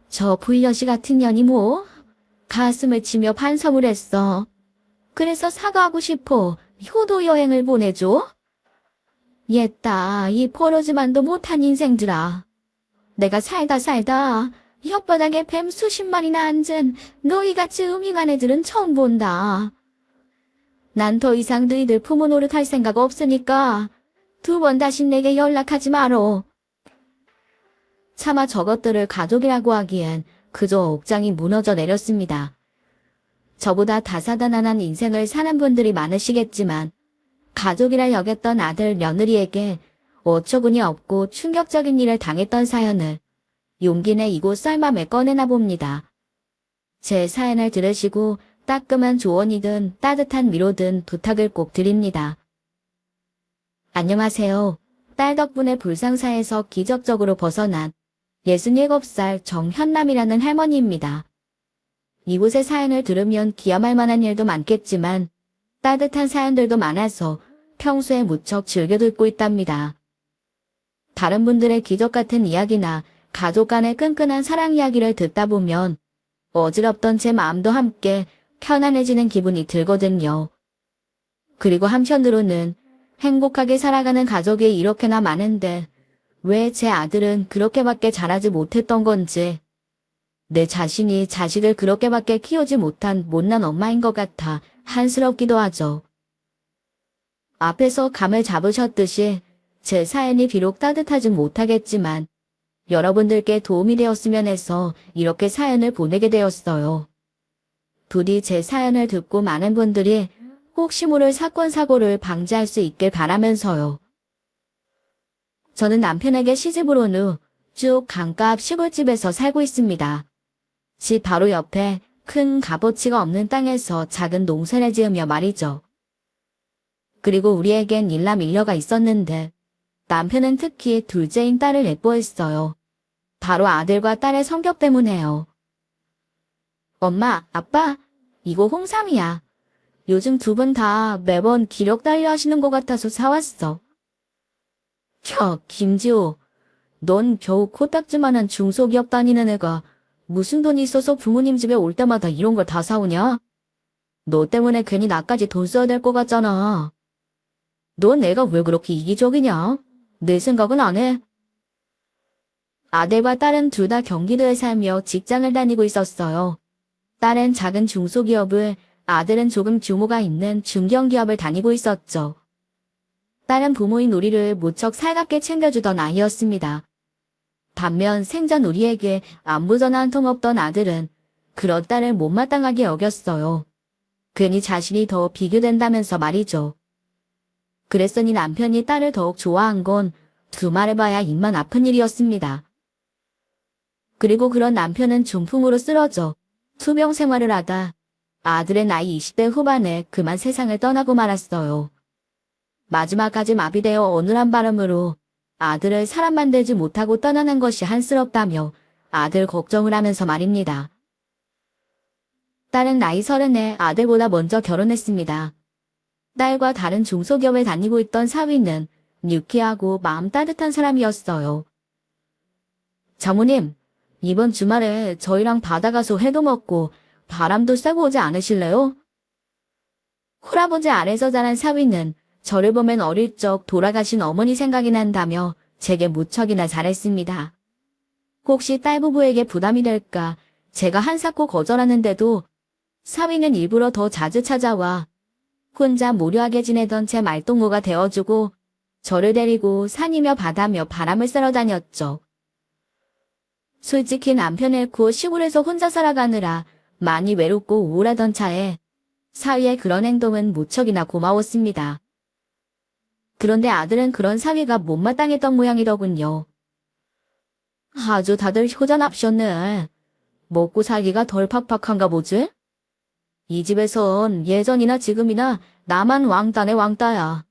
저 불려시 같은 년이 뭐? 가슴을 치며 반성을 했어. 그래서 사과하고 싶어. 효도 여행을 보내줘? 옛다, 이 포로즈만도 못한 인생들아. 내가 살다 혓바닥에 뱀 수십 마리나 앉은 너희같이 음흉한 애들은 처음 본다. 난 더 이상 너희들 부모 노릇할 생각 없으니까 두 번 다시 내게 연락하지 마로. 차마 저것들을 가족이라고 하기엔 그저 옥장이 무너져 내렸습니다. 저보다 다사다난한 인생을 사는 분들이 많으시겠지만 가족이라 여겼던 아들 며느리에게 어처구니 없고 충격적인 일을 당했던 사연을 용기 내 이곳 썰맘에 꺼내나 봅니다. 제 사연을 들으시고 따끔한 조언이든 따뜻한 위로든 부탁을 꼭 드립니다. 안녕하세요. 딸 덕분에 불상사에서 기적적으로 벗어난 67살 정현남이라는 할머니입니다. 이곳의 사연을 들으면 기함할 만한 일도 많겠지만 따뜻한 사연들도 많아서 평소에 무척 즐겨 듣고 있답니다. 다른 분들의 기적 같은 이야기나 가족 간의 끈끈한 사랑 이야기를 듣다 보면 어지럽던 제 마음도 함께 편안해지는 기분이 들거든요. 그리고 한편으로는 행복하게 살아가는 가족이 이렇게나 많은데 왜 제 아들은 그렇게밖에 자라지 못했던 건지, 내 자신이 자식을 그렇게밖에 키우지 못한 못난 엄마인 것 같아 한스럽기도 하죠. 앞에서 감을 잡으셨듯이 제 사연이 비록 따뜻하지 못하겠지만 여러분들께 도움이 되었으면 해서 이렇게 사연을 보내게 되었어요. 부디 제 사연을 듣고 많은 분들이 혹시 모를 사건 사고를 방지할 수 있길 바라면서요. 저는 남편에게 시집을 온 후 쭉 강가 앞 시골집에서 살고 있습니다. 집 바로 옆에 큰 값어치가 없는 땅에서 작은 농사를 지으며 말이죠. 그리고 우리에겐 일남 일녀가 있었는데 남편은 특히 둘째인 딸을 예뻐했어요. 바로 아들과 딸의 성격 때문에요. 엄마, 아빠, 이거 홍삼이야. 요즘 두 분 다 매번 기력 달려 하시는 것 같아서 사왔어. 김지호, 넌 겨우 코딱지만한 중소기업 다니는 애가 무슨 돈이 있어서 부모님 집에 올 때마다 이런 걸 다 사오냐? 너 때문에 괜히 나까지 돈 써야 될 것 같잖아. 넌 애가 왜 그렇게 이기적이냐? 내 생각은 안 해. 아들과 딸은 둘 다 경기도에 살며 직장을 다니고 있었어요. 딸은 작은 중소기업을, 아들은 조금 규모가 있는 중견기업을 다니고 있었죠. 딸은 부모인 우리를 무척 살갑게 챙겨주던 아이였습니다. 반면 생전 우리에게 안부 전화 한 통 없던 아들은 그런 딸을 못마땅하게 여겼어요. 괜히 자신이 더 비교된다면서 말이죠. 그랬으니 남편이 딸을 더욱 좋아한 건 두말해봐야 입만 아픈 일이었습니다. 그리고 그런 남편은 중풍으로 쓰러져 투병 생활을 하다 아들의 나이 20대 후반에 그만 세상을 떠나고 말았어요. 마지막까지 마비되어 어눌한 바람으로 아들을 사람 만들지 못하고 떠나는 것이 한스럽다며 아들 걱정을 하면서 말입니다. 딸은 나이 30에 아들보다 먼저 결혼했습니다. 딸과 다른 중소기업에 다니고 있던 사위는 유쾌하고 마음 따뜻한 사람이었어요. 장모님, 이번 주말에 저희랑 바다 가서 회도 먹고 바람도 쐬고 오지 않으실래요? 할아버지 아래서 자란 사위는 저를 보면 어릴 적 돌아가신 어머니 생각이 난다며 제게 무척이나 잘했습니다. 혹시 딸 부부에게 부담이 될까 제가 한사코 거절하는데도 사위는 일부러 더 자주 찾아와 혼자 무료하게 지내던 제 말동무가 되어주고 저를 데리고 산이며 바다며 바람을 쐬러 다녔죠. 솔직히 남편 잃고 시골에서 혼자 살아가느라 많이 외롭고 우울하던 차에 사위의 그런 행동은 무척이나 고마웠습니다. 그런데 아들은 그런 사위가 못마땅했던 모양이더군요. 아주 다들 효자납셨네. 먹고 살기가 덜 팍팍한가 보지? 이 집에선 예전이나 지금이나 나만 왕따네 왕따야.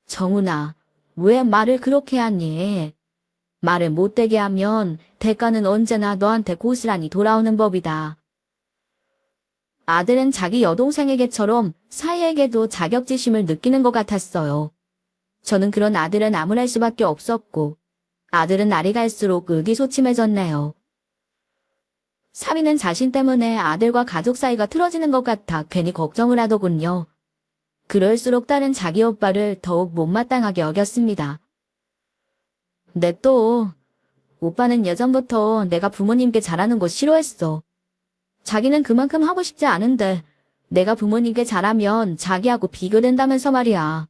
정훈아, 왜 말을 그렇게 하니? 말을 못되게 하면 대가는 언제나 너한테 고스란히 돌아오는 법이다. 아들은 자기 여동생에게처럼 사위에게도 자격지심을 느끼는 것 같았어요. 저는 그런 아들은 암울할 수밖에 없었고 아들은 날이 갈수록 의기소침해졌네요. 사위는 자신 때문에 아들과 가족 사이가 틀어지는 것 같아 괜히 걱정을 하더군요. 그럴수록 딸은 자기 오빠를 더욱 못마땅하게 여겼습니다. 네 또, 오빠는 예전부터 내가 부모님께 잘하는 거 싫어했어. 자기는 그만큼 하고 싶지 않은데 내가 부모님께 잘하면 자기하고 비교된다면서 말이야.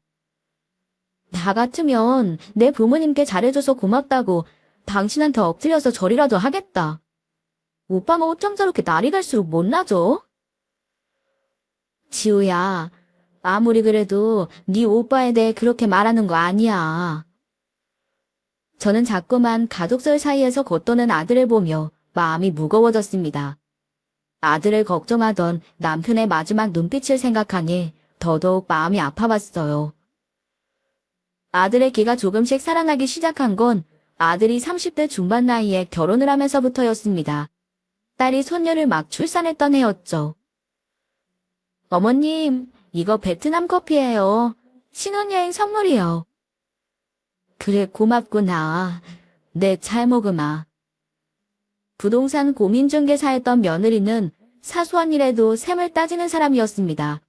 나 같으면 내 부모님께 잘해줘서 고맙다고 당신한테 엎드려서 절이라도 하겠다. 오빠 뭐 어쩜 저렇게 날이 갈수록 못나죠? 지우야, 아무리 그래도 네 오빠에 대해 그렇게 말하는 거 아니야. 저는 자꾸만 가족들 사이에서 겉도는 아들을 보며 마음이 무거워졌습니다. 아들을 걱정하던 남편의 마지막 눈빛을 생각하니 더더욱 마음이 아파왔어요. 아들의 기가 조금씩 살아나기 시작한 건 아들이 30대 중반 나이에 결혼을 하면서부터였습니다. 딸이 손녀를 막 출산했던 해였죠. 어머님, 이거 베트남 커피예요. 신혼여행 선물이요. 그래 고맙구나. 네, 잘 먹으마. 부동산 공인중개사였던 며느리는 사소한 일에도 셈을 따지는 사람이었습니다.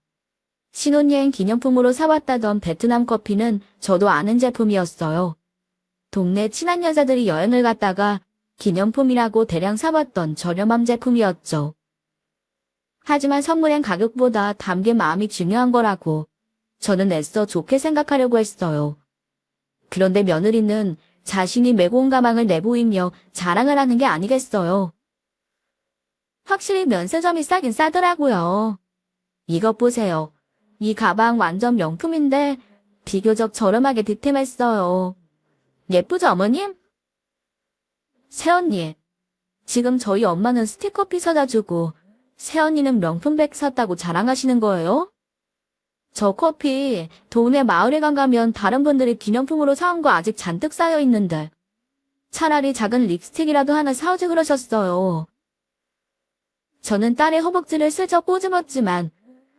신혼여행 기념품으로 사왔다던 베트남 커피는 저도 아는 제품이었어요. 동네 친한 여자들이 여행을 갔다가 기념품이라고 대량 사왔던 저렴한 제품이었죠. 하지만 선물엔 가격보다 담긴 마음이 중요한 거라고 저는 애써 좋게 생각하려고 했어요. 그런데 며느리는 자신이 메고 온 가방을 내보이며 자랑을 하는 게 아니겠어요. 확실히 면세점이 싸긴 싸더라고요. 이것 보세요. 이 가방 완전 명품인데 비교적 저렴하게 득템했어요. 예쁘죠, 어머님? 새언니, 지금 저희 엄마는 스틱커피 사다 주고 새언니는 명품백 샀다고 자랑하시는 거예요? 저 커피 동네 마을회관 가면 다른 분들이 기념품으로 사온 거 아직 잔뜩 쌓여 있는데 차라리 작은 립스틱이라도 하나 사오지 그러셨어요. 저는 딸의 허벅지를 슬쩍 꼬집었지만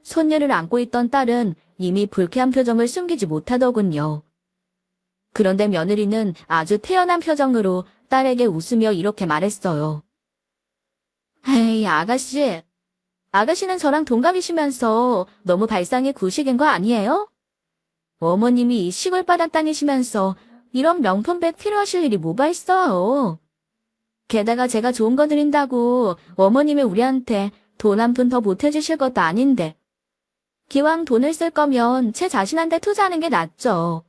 손녀를 안고 있던 딸은 이미 불쾌한 표정을 숨기지 못하더군요. 그런데 며느리는 아주 태연한 표정으로 딸에게 웃으며 이렇게 말했어요. 에이, 아가씨. 아가씨는 저랑 동갑이시면서 너무 발상이 구식인 거 아니에요? 어머님이 이 시골 바닥 다니시면서 이런 명품백 필요하실 일이 뭐가 있어요. 게다가 제가 좋은 거 드린다고 어머님이 우리한테 돈 한 푼 더 보태주실 것도 아닌데 기왕 돈을 쓸 거면 제 자신한테 투자하는 게 낫죠.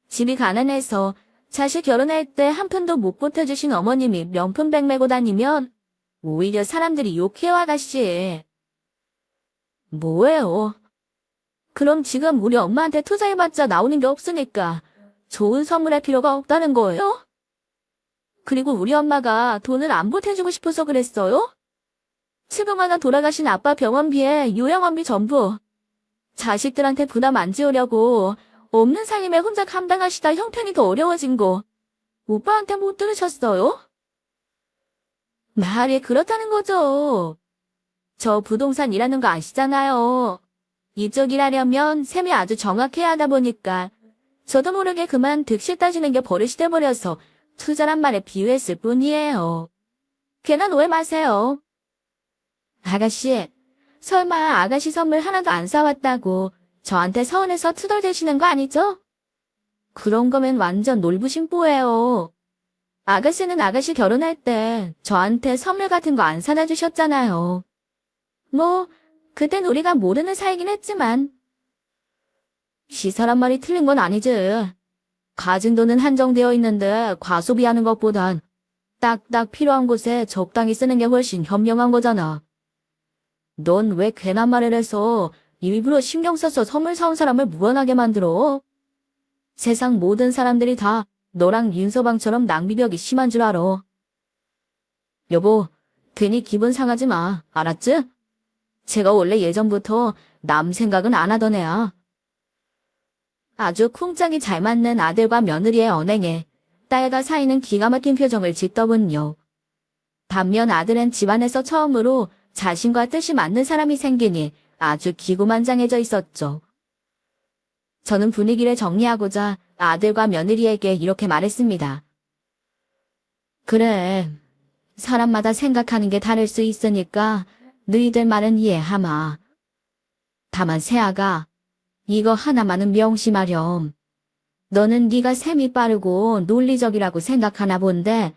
집이 가난해서 자식 결혼할 때 한 푼도 못 보태주신 어머님이 명품백 메고 다니면 오히려 사람들이 욕해요, 아가씨. 뭐예요? 그럼 지금 우리 엄마한테 투자해봤자 나오는 게 없으니까 좋은 선물할 필요가 없다는 거예요? 그리고 우리 엄마가 돈을 안 보태주고 싶어서 그랬어요? 지금 하나 돌아가신 아빠 병원비에 요양원비 전부 자식들한테 부담 안 지으려고 없는 살림에 혼자 감당하시다 형편이 더 어려워진 거 오빠한테 못 들으셨어요? 말이 그렇다는 거죠. 저 부동산 일하는 거 아시잖아요. 이쪽 일하려면 셈이 아주 정확해야 하다 보니까 저도 모르게 그만 득실 따지는 게 버릇이 돼버려서 투자란 말에 비유했을 뿐이에요. 괜한 오해 마세요. 아가씨, 설마 아가씨 선물 하나도 안 사왔다고 저한테 서운해서 투덜대시는 거 아니죠? 그런 거면 완전 놀부심보예요. 아가씨는 아가씨 결혼할 때 저한테 선물 같은 거 안 사다 주셨잖아요. 뭐 그땐 우리가 모르는 사이긴 했지만 시사란 말이 틀린 건 아니지. 가진 돈은 한정되어 있는데 과소비하는 것보단 딱딱 필요한 곳에 적당히 쓰는 게 훨씬 현명한 거잖아. 넌 왜 괜한 말을 해서 일부러 신경 써서 선물 사온 사람을 무안하게 만들어? 세상 모든 사람들이 다 너랑 윤서방처럼 낭비벽이 심한 줄 알아. 여보, 괜히 기분 상하지 마. 알았지? 제가 원래 예전부터 남 생각은 안 하던 애야. 아주 쿵짝이 잘 맞는 아들과 며느리의 언행에 딸과 사이는 기가 막힌 표정을 짓더군요. 반면 아들은 집안에서 처음으로 자신과 뜻이 맞는 사람이 생기니 아주 기고만장해져 있었죠. 저는 분위기를 정리하고자 아들과 며느리에게 이렇게 말했습니다. 그래. 사람마다 생각하는 게 다를 수 있으니까 너희들 말은 이해하마. 다만 세아가 이거 하나만은 명심하렴. 너는 네가 셈이 빠르고 논리적이라고 생각하나 본데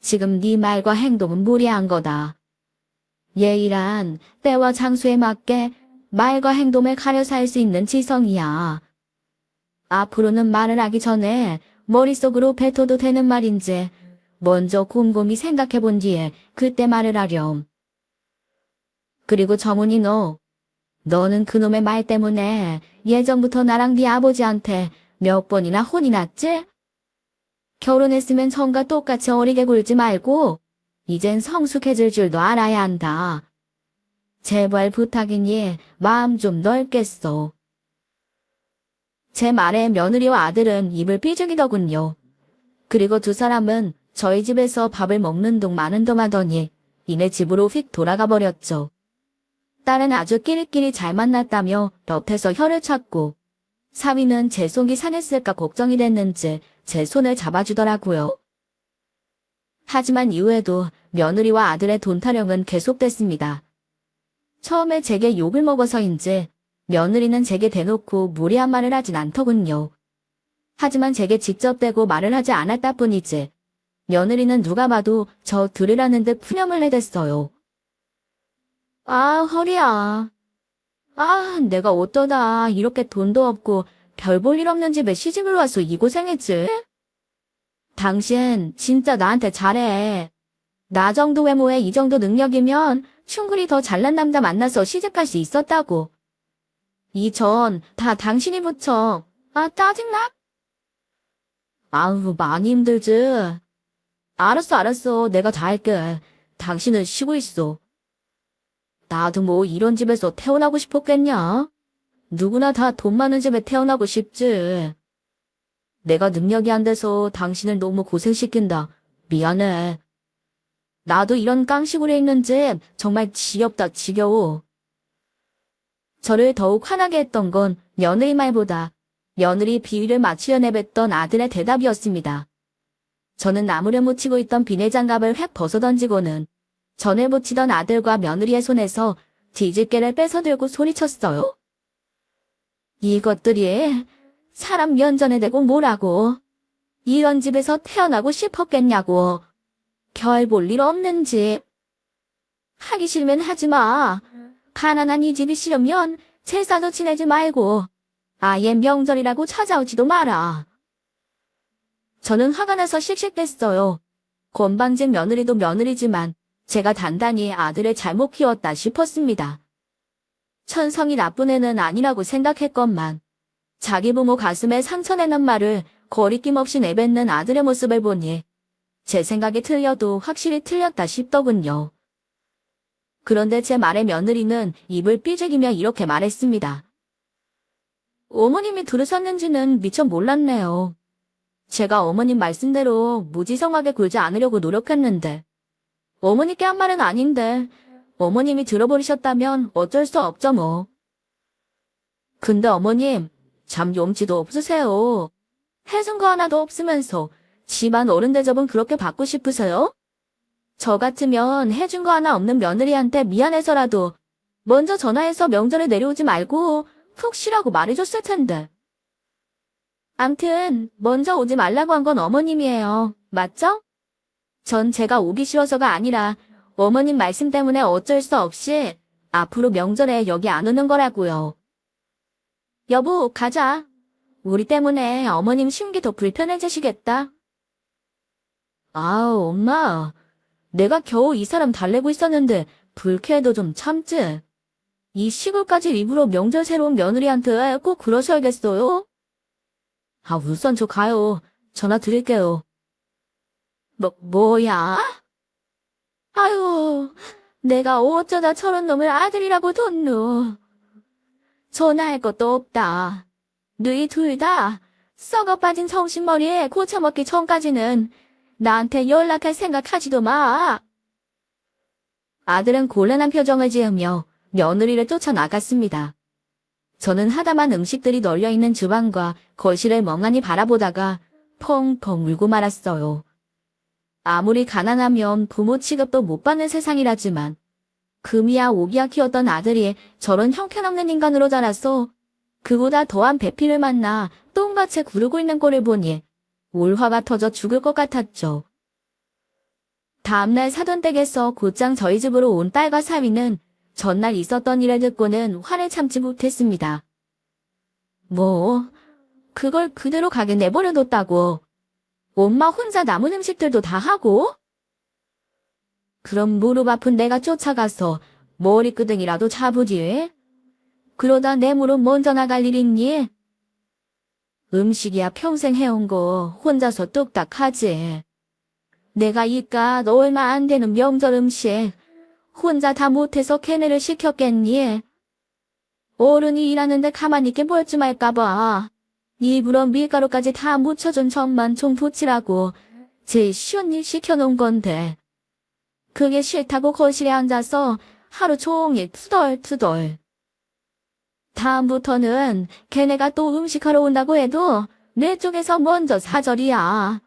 지금 네 말과 행동은 무리한 거다. 예의란 때와 장소에 맞게 말과 행동을 가려서 할 수 있는 지성이야. 앞으로는 말을 하기 전에 머릿속으로 뱉어도 되는 말인지 먼저 곰곰이 생각해 본 뒤에 그때 말을 하렴. 그리고 정훈이 너는 그놈의 말 때문에 예전부터 나랑 네 아버지한테 몇 번이나 혼이 났지? 결혼했으면 전과 똑같이 어리게 굴지 말고 이젠 성숙해질 줄도 알아야 한다. 제발 부탁이니 마음 좀 넓게 써. 제 말에 며느리와 아들은 입을 삐죽이더군요. 그리고 두 사람은 저희 집에서 밥을 먹는 둥 마는 둥 하더니 이내 집으로 휙 돌아가 버렸죠. 딸은 아주 끼리끼리 잘 만났다며 옆에서 혀를 찾고 사위는 제 속이 상했을까 걱정이 됐는지 제 손을 잡아주더라고요. 하지만 이후에도 며느리와 아들의 돈 타령은 계속됐습니다. 처음에 제게 욕을 먹어서인지 며느리는 제게 대놓고 무리한 말을 하진 않더군요. 하지만 제게 직접 대고 말을 하지 않았다 뿐이지 며느리는 누가 봐도 저 들으라는 듯 푸념을 내댔어요. 아, 허리야. 아, 내가 어떠다 이렇게 돈도 없고 별 볼 일 없는 집에 시집을 와서 이 고생했지? 당신 진짜 나한테 잘해. 나 정도 외모에 이 정도 능력이면 충분히 더 잘난 남자 만나서 시집갈 수 있었다고. 이 전 다 당신이 붙여. 아, 짜증나? 아우, 많이 힘들지. 알았어. 내가 다 할게. 당신은 쉬고 있어. 나도 뭐 이런 집에서 태어나고 싶었겠냐? 누구나 다 돈 많은 집에 태어나고 싶지. 내가 능력이 안 돼서 당신을 너무 고생시킨다. 미안해. 나도 이런 깡시구려 있는 집 정말 지겹다 지겨워. 저를 더욱 화나게 했던 건 며느리 말보다 며느리 비위를 맞추려 내뱉던 아들의 대답이었습니다. 저는 나무를 묻히고 있던 비닐장갑을 획 벗어던지고는 전에 묻히던 아들과 며느리의 손에서 뒤집개를 뺏어들고 소리쳤어요. 이것들이 사람 면전에 대고 뭐라고. 이런 집에서 태어나고 싶었겠냐고. 별 볼 일 없는 집. 하기 싫으면 하지 마. 가난한 이 집이 싫으면 제사도 지내지 말고 아예 명절이라고 찾아오지도 마라. 저는 화가 나서 씩씩댔어요. 건방진 며느리도 며느리지만 제가 단단히 아들을 잘못 키웠다 싶었습니다. 천성이 나쁜 애는 아니라고 생각했건만 자기 부모 가슴에 상처내는 말을 거리낌 없이 내뱉는 아들의 모습을 보니 제 생각이 틀려도 확실히 틀렸다 싶더군요. 그런데 제 말에 며느리는 입을 삐죽이며 이렇게 말했습니다. 어머님이 들으셨는지는 미처 몰랐네요. 제가 어머님 말씀대로 무지성하게 굴지 않으려고 노력했는데 어머니께 한 말은 아닌데 어머님이 들어버리셨다면 어쩔 수 없죠 뭐. 근데 어머님 참 염치도 없으세요. 해준 거 하나도 없으면서 집안 어른 대접은 그렇게 받고 싶으세요? 저 같으면 해준 거 하나 없는 며느리한테 미안해서라도 먼저 전화해서 명절에 내려오지 말고 푹 쉬라고 말해줬을 텐데. 암튼 먼저 오지 말라고 한 건 어머님이에요. 맞죠? 전 제가 오기 싫어서가 아니라 어머님 말씀 때문에 어쩔 수 없이 앞으로 명절에 여기 안 오는 거라고요. 여보, 가자. 우리 때문에 어머님 심기 더 불편해지시겠다. 아우, 엄마. 내가 겨우 이 사람 달래고 있었는데 불쾌해도 좀 참지. 이 시골까지 일부러 명절 새로운 며느리한테 꼭 그러셔야겠어요? 아, 우선 저 가요. 전화 드릴게요. 뭐야? 아유, 내가 어쩌다 저런 놈을 아들이라고 뒀노. 전화할 것도 없다. 너희 둘 다 썩어 빠진 정신머리에 고쳐먹기 전까지는 나한테 연락할 생각하지도 마. 아들은 곤란한 표정을 지으며 며느리를 쫓아나갔습니다. 저는 하다만 음식들이 널려있는 주방과 거실을 멍하니 바라보다가 펑펑 울고 말았어요. 아무리 가난하면 부모 취급도 못 받는 세상이라지만 금이야 오기야 키웠던 아들이 저런 형편없는 인간으로 자라서 그보다 더한 배필을 만나 똥밭에 구르고 있는 꼴을 보니 올화가 터져 죽을 것 같았죠. 다음날 사돈 댁에서 곧장 저희 집으로 온 딸과 사위는 전날 있었던 일을 듣고는 화를 참지 못했습니다. 뭐, 그걸 그대로 가게 내버려뒀다고. 엄마 혼자 남은 음식들도 다 하고? 그럼 무릎 아픈 내가 쫓아가서 머리끄댕이라도 잡으지? 그러다 내 무릎 먼저 나갈 일 있니? 음식이야 평생 해온 거 혼자서 뚝딱 하지. 내가 이깟 얼마 안 되는 명절 음식 혼자 다 못해서 걔네를 시켰겠니? 어른이 일하는데 가만히 있게 볼 줄 알까봐 일부러 밀가루까지 다 묻혀준 전만 좀 붙이라고 제일 쉬운 일 시켜놓은 건데 그게 싫다고 거실에 앉아서 하루 종일 투덜투덜. 다음부터는 걔네가 또 음식하러 온다고 해도 내 쪽에서 먼저 사절이야.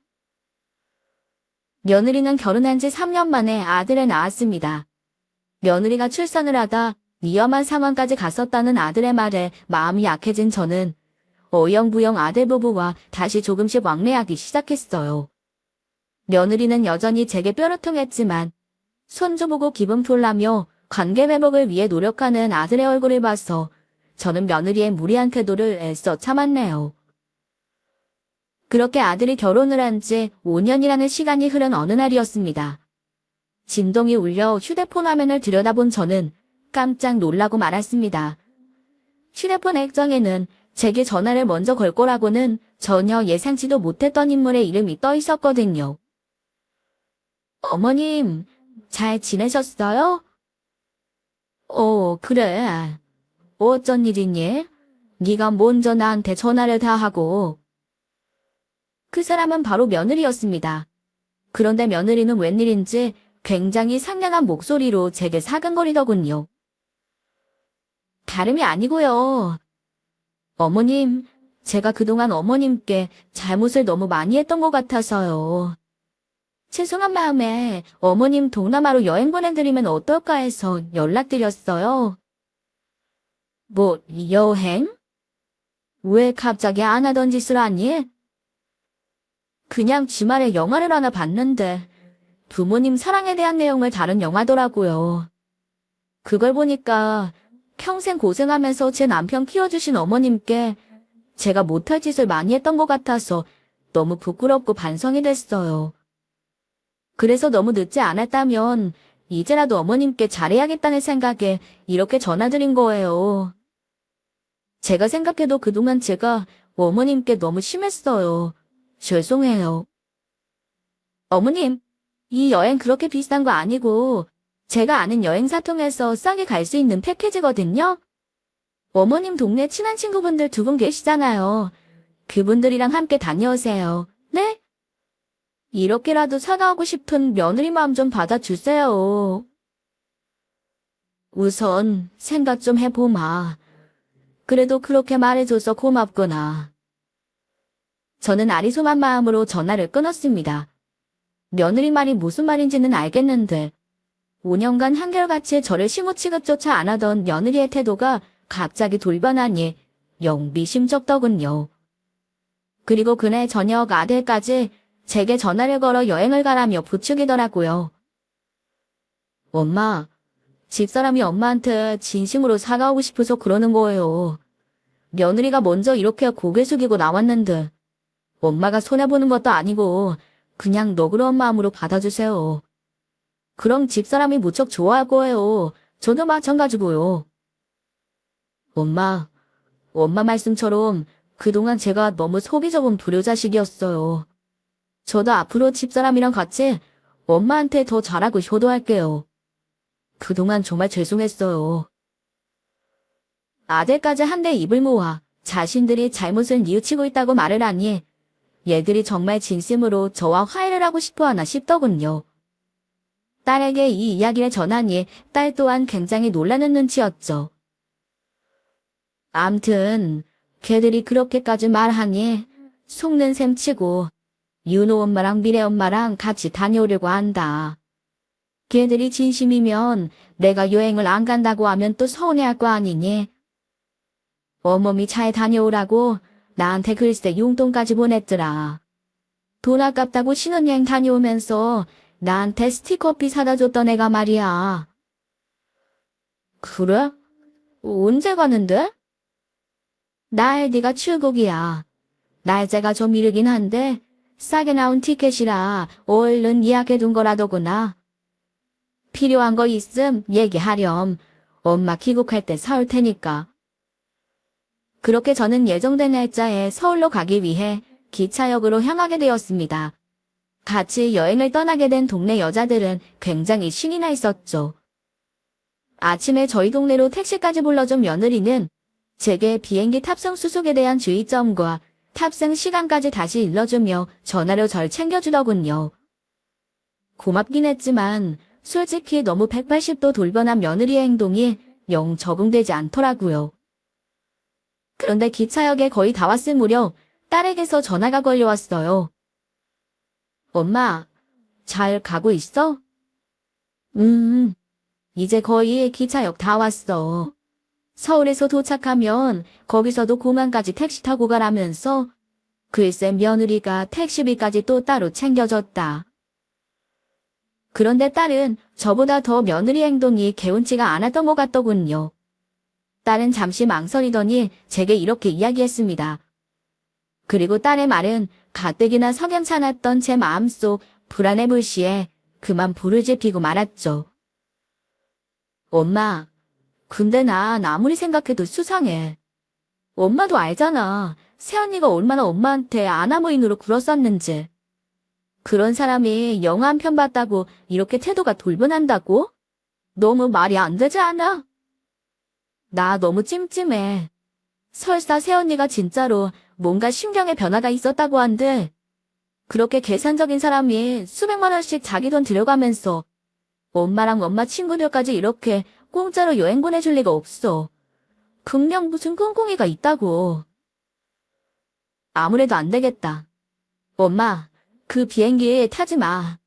며느리는 결혼한 지 3년 만에 아들을 낳았습니다. 며느리가 출산을 하다 위험한 상황까지 갔었다는 아들의 말에 마음이 약해진 저는 어영부영 아들 부부와 다시 조금씩 왕래하기 시작했어요. 며느리는 여전히 제게 뾰루통했지만 손주 보고 기분 풀라며 관계 회복을 위해 노력하는 아들의 얼굴을 봐서 저는 며느리의 무리한 태도를 애써 참았네요. 그렇게 아들이 결혼을 한 지 5년이라는 시간이 흐른 어느 날이었습니다. 진동이 울려 휴대폰 화면을 들여다본 저는 깜짝 놀라고 말았습니다. 휴대폰 액정에는 제게 전화를 먼저 걸 거라고는 전혀 예상치도 못했던 인물의 이름이 떠 있었거든요. 어머님, 잘 지내셨어요? 그래. 어쩐 일이니? 네가 먼저 나한테 전화를 다 하고. 그 사람은 바로 며느리였습니다. 그런데 며느리는 웬일인지 굉장히 상냥한 목소리로 제게 사근거리더군요. 다름이 아니고요. 어머님, 제가 그동안 어머님께 잘못을 너무 많이 했던 것 같아서요. 죄송한 마음에 어머님 동남아로 여행 보내드리면 어떨까 해서 연락드렸어요. 뭐, 여행? 왜 갑자기 안 하던 짓을 하니? 그냥 주말에 영화를 하나 봤는데 부모님 사랑에 대한 내용을 다룬 영화더라고요. 그걸 보니까 평생 고생하면서 제 남편 키워주신 어머님께 제가 못할 짓을 많이 했던 것 같아서 너무 부끄럽고 반성이 됐어요. 그래서 너무 늦지 않았다면 이제라도 어머님께 잘해야겠다는 생각에 이렇게 전화드린 거예요. 제가 생각해도 그동안 제가 어머님께 너무 심했어요. 죄송해요. 어머님, 이 여행 그렇게 비싼 거 아니고 제가 아는 여행사 통해서 싸게 갈 수 있는 패키지거든요. 어머님 동네 친한 친구분들 2분 계시잖아요. 그분들이랑 함께 다녀오세요. 네? 이렇게라도 사과하고 싶은 며느리 마음 좀 받아주세요. 우선 생각 좀 해보마. 그래도 그렇게 말해줘서 고맙구나. 저는 아리송한 마음으로 전화를 끊었습니다. 며느리 말이 무슨 말인지는 알겠는데 5년간 한결같이 저를 시모 취급조차 안 하던 며느리의 태도가 갑자기 돌변하니 영 미심쩍더군요. 그리고 그날 저녁 아들까지 제게 전화를 걸어 여행을 가라며 부추기더라고요. 엄마, 집사람이 엄마한테 진심으로 사과하고 싶어서 그러는 거예요. 며느리가 먼저 이렇게 고개 숙이고 나왔는데 엄마가 손해보는 것도 아니고 그냥 너그러운 마음으로 받아주세요. 그럼 집사람이 무척 좋아할 거예요. 저도 마찬가지고요. 엄마 말씀처럼 그동안 제가 너무 속이 좁은 불효자식이었어요. 저도 앞으로 집사람이랑 같이 엄마한테 더 잘하고 효도할게요. 그동안 정말 죄송했어요. 아들까지 한데 입을 모아 자신들이 잘못을 뉘우치고 있다고 말을 하니 얘들이 정말 진심으로 저와 화해를 하고 싶어 하나 싶더군요. 딸에게 이 이야기를 전하니 딸 또한 굉장히 놀라는 눈치였죠. 암튼 걔들이 그렇게까지 말하니 속는 셈 치고 윤호 엄마랑 미래 엄마랑 같이 다녀오려고 한다. 걔들이 진심이면 내가 여행을 안 간다고 하면 또 서운해할 거 아니니? 어머니 차에 다녀오라고 나한테 글쎄 용돈까지 보냈더라. 돈 아깝다고 신혼여행 다녀오면서 나한테 스티커피 사다 줬던 애가 말이야. 그래? 언제 가는데? 날디가 출국이야. 날짜가 좀 이르긴 한데 싸게 나온 티켓이라 얼른 예약해둔 거라더구나. 필요한 거 있음 얘기하렴. 엄마 귀국할 때 사올 테니까. 그렇게 저는 예정된 날짜에 서울로 가기 위해 기차역으로 향하게 되었습니다. 같이 여행을 떠나게 된 동네 여자들은 굉장히 신이 나 있었죠. 아침에 저희 동네로 택시까지 불러준 며느리는 제게 비행기 탑승 수속에 대한 주의점과 탑승 시간까지 다시 일러주며 전화로 절 챙겨주더군요. 고맙긴 했지만 솔직히 너무 180도 돌변한 며느리의 행동이 영 적응되지 않더라고요. 그런데 기차역에 거의 다 왔을 무렵 딸에게서 전화가 걸려왔어요. 엄마, 잘 가고 있어? 이제 거의 기차역 다 왔어. 서울에서 도착하면 거기서도 공항까지 택시 타고 가라면서 글쎄 며느리가 택시비까지 또 따로 챙겨줬다. 그런데 딸은 저보다 더 며느리 행동이 개운치가 않았던 것 같더군요. 딸은 잠시 망설이더니 제게 이렇게 이야기했습니다. 그리고 딸의 말은 가뜩이나 석연찮았던 제 마음속 불안의 불씨에 그만 불을 지피고 말았죠. 엄마, 근데 난 아무리 생각해도 수상해. 엄마도 알잖아. 새언니가 얼마나 엄마한테 아나무인으로 굴었었는지. 그런 사람이 영화 한 편 봤다고 이렇게 태도가 돌변한다고? 너무 말이 안 되지 않아? 나 너무 찜찜해. 설사 새언니가 진짜로 뭔가 심경의 변화가 있었다고 한들 그렇게 계산적인 사람이 수백만 원씩 자기 돈 들여가면서 엄마랑 엄마 친구들까지 이렇게 공짜로 여행 보내줄 리가 없어. 분명 무슨 꿍꿍이가 있다고. 아무래도 안 되겠다. 엄마, 그 비행기에 타지 마.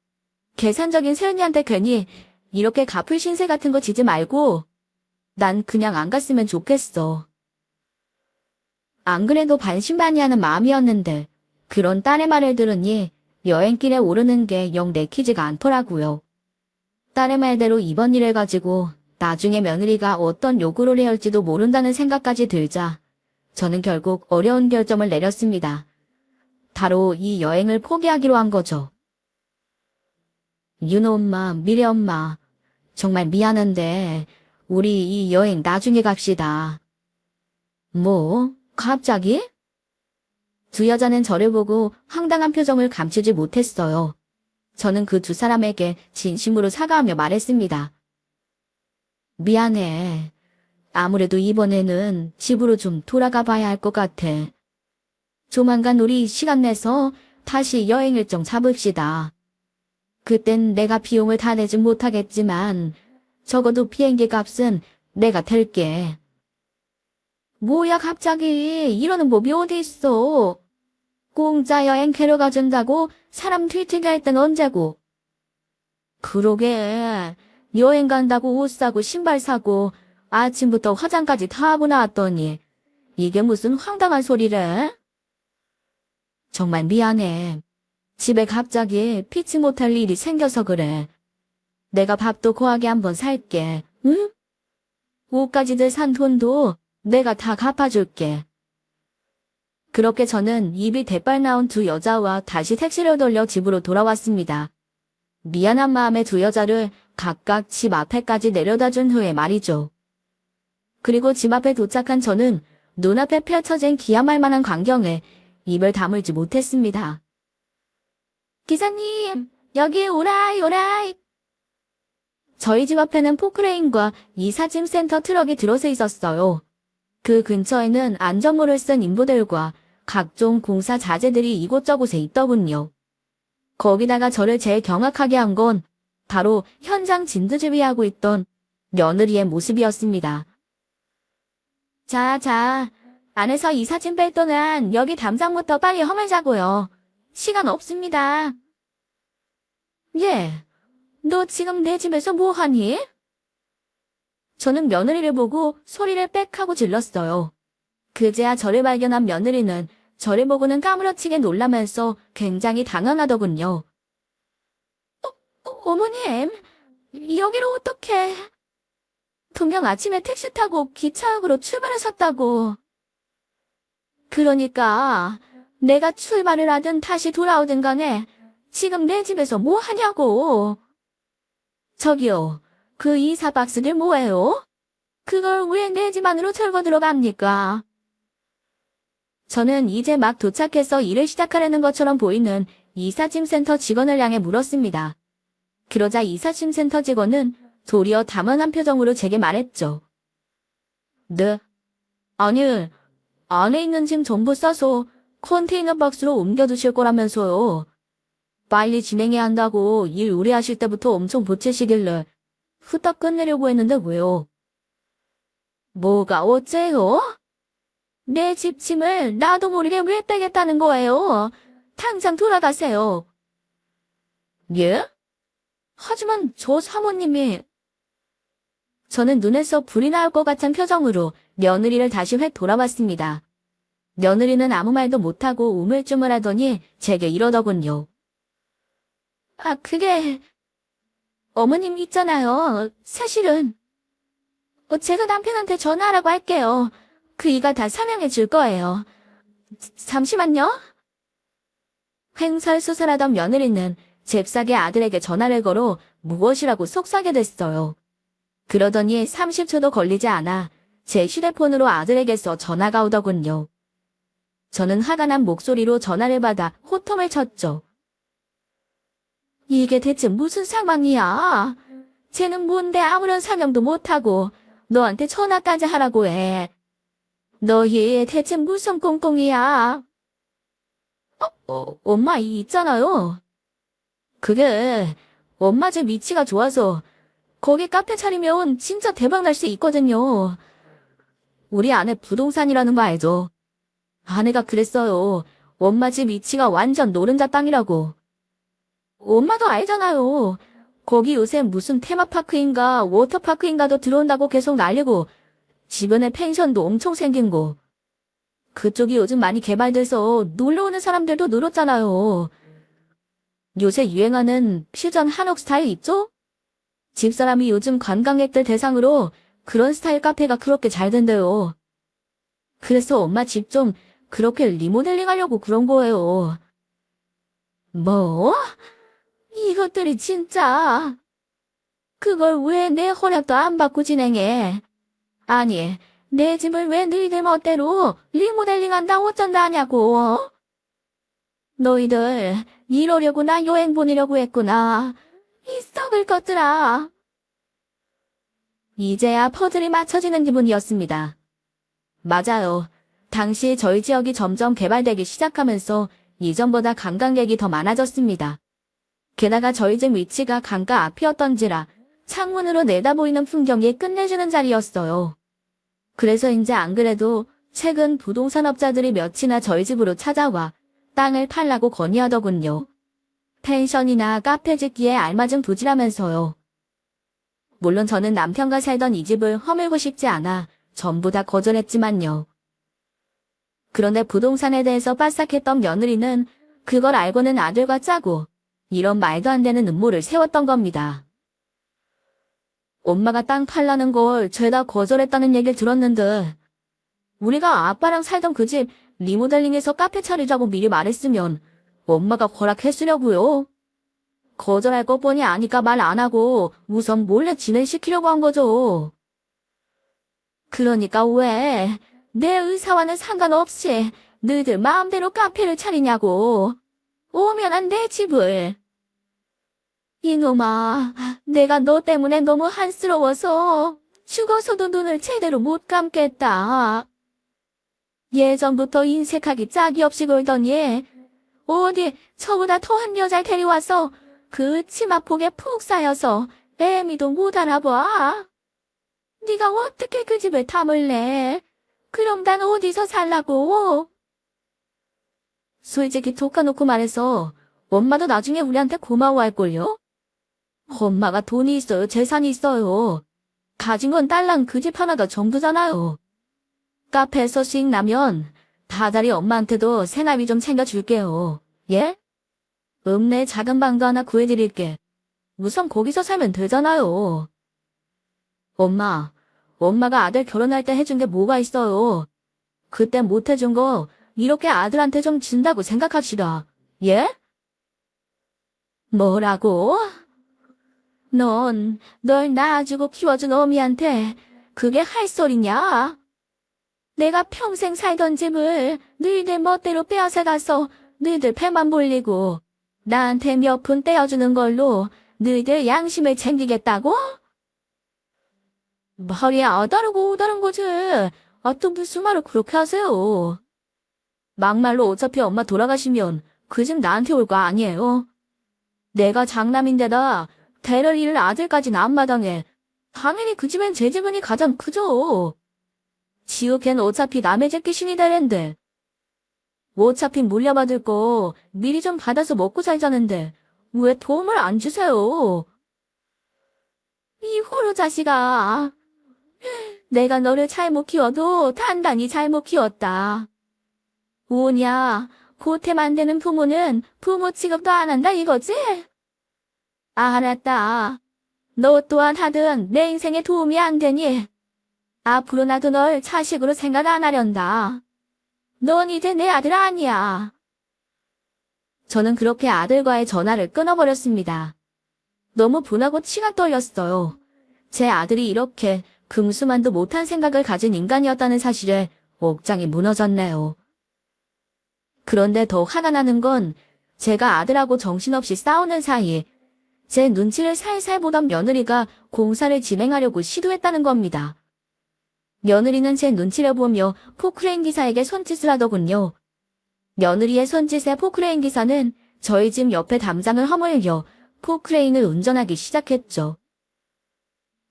계산적인 새언니한테 괜히 이렇게 갚을 신세 같은 거 지지 말고 난 그냥 안 갔으면 좋겠어. 안 그래도 반신반의하는 마음이었는데 그런 딸의 말을 들으니 여행길에 오르는 게 영 내키지가 않더라고요. 딸의 말대로 이번 일을 가지고 나중에 며느리가 어떤 요구를 해야 할지도 모른다는 생각까지 들자 저는 결국 어려운 결정을 내렸습니다. 바로 이 여행을 포기하기로 한 거죠. 윤호 엄마, 미래 엄마, 정말 미안한데 우리 이 여행 나중에 갑시다. 뭐? 갑자기? 두 여자는 저를 보고 황당한 표정을 감추지 못했어요. 저는 그 두 사람에게 진심으로 사과하며 말했습니다. 미안해. 아무래도 이번에는 집으로 좀 돌아가 봐야 할 것 같아. 조만간 우리 시간 내서 다시 여행 일정 잡읍시다. 그땐 내가 비용을 다 내진 못하겠지만 적어도 비행기 값은 내가 댈게. 뭐야 갑자기 이러는 법이 어디 있어. 공짜 여행 데려가 준다고 사람 뒤튀게 할 땐 언제고. 그러게 여행 간다고 옷 사고 신발 사고 아침부터 화장까지 다 하고 나왔더니 이게 무슨 황당한 소리래? 정말 미안해. 집에 갑자기 피치 못할 일이 생겨서 그래. 내가 밥도 거하게 한번 살게. 응? 옷까지들 산 돈도 내가 다 갚아줄게. 그렇게 저는 입이 대빨 나온 두 여자와 다시 택시를 돌려 집으로 돌아왔습니다. 미안한 마음에 두 여자를 각각 집 앞에까지 내려다 준 후에 말이죠. 그리고 집 앞에 도착한 저는 눈앞에 펼쳐진 기야말 만한 광경에 입을 다물지 못했습니다. 기사님, 여기 오라이 오라이. 저희 집 앞에는 포크레인과 이사짐센터 트럭이 들어서 있었어요. 그 근처에는 안전모를 쓴 인부들과 각종 공사 자재들이 이곳저곳에 있더군요. 거기다가 저를 제일 경악하게 한 건 바로 현장 진두지휘하고 있던 며느리의 모습이었습니다. 자, 안에서 이사짐 뺄 동안 여기 담장부터 빨리 허물자고요. 시간 없습니다. 예, 너 지금 내 집에서 뭐 하니? 저는 며느리를 보고 소리를 빽 하고 질렀어요. 그제야 저를 발견한 며느리는 저를 보고는 까무러치게 놀라면서 굉장히 당황하더군요. 어머님, 여기로 어떻게? 분명 아침에 택시 타고 기차역으로 출발하셨다고. 그러니까 내가 출발을 하든 다시 돌아오든 간에 지금 내 집에서 뭐 하냐고. 저기요, 그 이사 박스들 뭐예요? 그걸 왜 내 집 안으로 철거 들어갑니까? 저는 이제 막 도착해서 일을 시작하려는 것처럼 보이는 이삿짐센터 직원을 향해 물었습니다. 그러자 이삿짐센터 직원은 도리어 당황한 표정으로 제게 말했죠. 네? 아니, 안에 있는 짐 전부 싸서 컨테이너 박스로 옮겨두실 거라면서요. 빨리 진행해야 한다고 일 오래 하실 때부터 엄청 보채시길래 후딱 끝내려고 했는데 왜요? 뭐가 어째요? 내 집 짐을 나도 모르게 왜 빼겠다는 거예요? 당장 돌아가세요. 예? 하지만 저 사모님이... 저는 눈에서 불이 나올 것 같은 표정으로 며느리를 다시 획 돌아봤습니다. 며느리는 아무 말도 못하고 우물쭈물하더니 제게 이러더군요. 아, 그게... 어머님 있잖아요. 사실은... 제가 남편한테 전화하라고 할게요. 그이가 다 설명해 줄 거예요. 잠시만요. 횡설수설하던 며느리는 잽싸게 아들에게 전화를 걸어 무엇이라고 속삭여 댔어요. 그러더니 30초도 걸리지 않아 제 휴대폰으로 아들에게서 전화가 오더군요. 저는 화가 난 목소리로 전화를 받아 호통을 쳤죠. 이게 대체 무슨 상황이야? 쟤는 뭔데 아무런 설명도 못하고 너한테 전화까지 하라고 해. 너희 대체 무슨 꽁꽁이야? 엄마 있잖아요. 그게 엄마 집 위치가 좋아서 거기 카페 차리면 진짜 대박 날 수 있거든요. 우리 아내 부동산이라는 거 알죠? 아내가 그랬어요. 엄마 집 위치가 완전 노른자 땅이라고. 엄마도 알잖아요. 거기 요새 무슨 테마파크인가 워터파크인가도 들어온다고 계속 날리고 주변에 펜션도 엄청 생긴 거. 그쪽이 요즘 많이 개발돼서 놀러오는 사람들도 늘었잖아요. 요새 유행하는 퓨전 한옥 스타일 있죠? 집사람이 요즘 관광객들 대상으로 그런 스타일 카페가 그렇게 잘 된대요. 그래서 엄마 집 좀 그렇게 리모델링 하려고 그런 거예요. 뭐? 이것들이 진짜. 그걸 왜 내 허락도 안 받고 진행해? 아니, 내 집을 왜 너희들 멋대로 리모델링 한다 어쩐다 하냐고. 너희들 이러려고 나 여행 보내려고 했구나. 이 썩을 것들아. 이제야 퍼즐이 맞춰지는 기분이었습니다. 맞아요. 당시 저희 지역이 점점 개발되기 시작하면서 이전보다 관광객이 더 많아졌습니다. 게다가 저희 집 위치가 강가 앞이었던지라 창문으로 내다보이는 풍경이 끝내주는 자리였어요. 그래서인지 안 그래도 최근 부동산업자들이 몇이나 저희 집으로 찾아와 땅을 팔라고 건의하더군요. 펜션이나 카페 짓기에 알맞은 부지라면서요. 물론 저는 남편과 살던 이 집을 허물고 싶지 않아 전부 다 거절했지만요. 그런데 부동산에 대해서 빠삭했던 며느리는 그걸 알고는 아들과 짜고 이런 말도 안 되는 음모를 세웠던 겁니다. 엄마가 땅 팔라는 걸 죄다 거절했다는 얘기를 들었는데 우리가 아빠랑 살던 그 집 리모델링해서 카페 차리자고 미리 말했으면 엄마가 허락했으려고요. 거절할 것 뻔히 아니까 말 안 하고 우선 몰래 진행시키려고 한 거죠. 그러니까 왜 내 의사와는 상관없이 너희들 마음대로 카페를 차리냐고. 오면한 내 집을. 이놈아, 내가 너 때문에 너무 한스러워서 죽어서도 눈을 제대로 못 감겠다. 예전부터 인색하기 짝이 없이 굴더니 어디 저보다 더한 여자를 데려와서 그 치마폭에 푹 쌓여서 애미도 못 알아봐. 네가 어떻게 그 집을 탐을래? 그럼 난 어디서 살라고? 솔직히 톡까놓고 말해서 엄마도 나중에 우리한테 고마워할걸요? 엄마가 돈이 있어요, 재산이 있어요. 가진 건 딸랑 그 집 하나가 전부잖아요. 카페에서 수익 나면 다달이 엄마한테도 생활비 좀 챙겨줄게요. 예? 읍내 작은 방도 하나 구해드릴게. 우선 거기서 살면 되잖아요. 엄마가 아들 결혼할 때 해준 게 뭐가 있어요. 그때 못 해준 거 이렇게 아들한테 좀 준다고 생각합시다. 예? 뭐라고? 널 낳아주고 키워준 어미한테 그게 할 소리냐? 내가 평생 살던 집을 너희들 멋대로 빼앗아가서 너희들 배만 벌리고 나한테 몇 푼 떼어주는 걸로 너희들 양심을 챙기겠다고? 머리에 어다르고 오다른 거지. 또 무슨 말을 그렇게 하세요. 막말로 어차피 엄마 돌아가시면 그 집 나한테 올 거 아니에요. 내가 장남인데다 대를 잃을 아들까지 앞마당에 당연히 그 집엔 제 지분이 가장 크죠. 지옥엔 어차피 남의 집 귀신이 되는데 어차피 물려받을 거 미리 좀 받아서 먹고 살자는데 왜 도움을 안 주세요? 이 호로 자식아. 내가 너를 잘못 키워도 단단히 잘못 키웠다. 뭐냐, 고태 만드는 부모는 부모 취급도 안 한다 이거지? 알았다. 너 또한 하든 내 인생에 도움이 안 되니 앞으로 나도 널 자식으로 생각 안 하련다. 넌 이제 내 아들 아니야. 저는 그렇게 아들과의 전화를 끊어버렸습니다. 너무 분하고 치가 떨렸어요. 제 아들이 이렇게 금수만도 못한 생각을 가진 인간이었다는 사실에 억장이 무너졌네요. 그런데 더 화가 나는 건 제가 아들하고 정신없이 싸우는 사이 제 눈치를 살살 보던 며느리가 공사를 진행하려고 시도했다는 겁니다. 며느리는 제 눈치를 보며 포크레인 기사에게 손짓을 하더군요. 며느리의 손짓에 포크레인 기사는 저희 집 옆에 담장을 허물려 포크레인을 운전하기 시작했죠.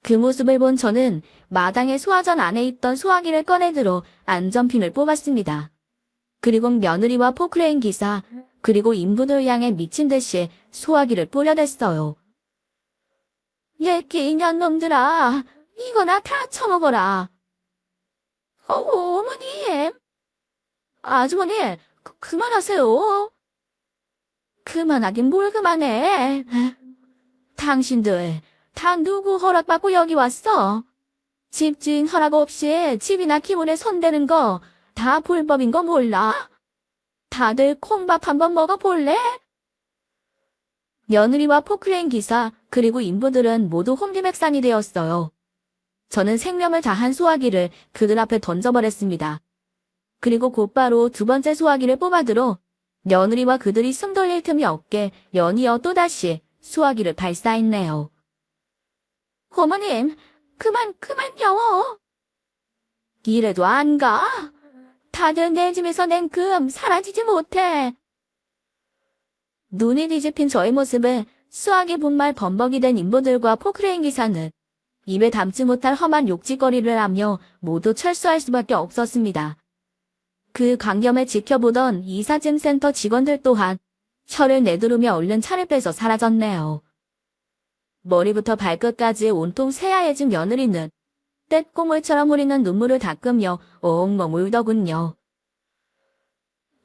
그 모습을 본 저는 마당의 소화전 안에 있던 소화기를 꺼내들어 안전핀을 뽑았습니다. 그리고 며느리와 포크레인 기사, 그리고 인부들 향해 미친 듯이 소화기를 뿌려댔어요. 예끼 인연놈들아, 이거나 다 처먹어라. 어머님. 아주머니, 그만하세요. 그만하긴 뭘 그만해. 당신들 다 누구 허락받고 여기 왔어? 집주인 허락 없이 집이나 기물에 손대는 거 다 불법인 거 몰라? 다들 콩밥 한번 먹어볼래? 며느리와 포크레인 기사 그리고 인부들은 모두 혼비백산이 되었어요. 저는 생명을 다한 소화기를 그들 앞에 던져버렸습니다. 그리고 곧바로 두 번째 소화기를 뽑아들어 며느리와 그들이 숨 돌릴 틈이 없게 연이어 또다시 소화기를 발사했네요. 어머님, 그만요. 이래도 안 가? 다들 내 집에서 낸 금 사라지지 못해. 눈이 뒤집힌 저의 모습에 수학이 분말 범벅이 된 인부들과 포크레인 기사는 입에 담지 못할 험한 욕짓거리를 하며 모두 철수할 수밖에 없었습니다. 그 광경을 지켜보던 이사짐센터 직원들 또한 혀를 내두르며 얼른 차를 빼서 사라졌네요. 머리부터 발끝까지 온통 새하얘진 며느리는 떼꼬물처럼 흐리는 눈물을 닦으며 엉엉 울더군요.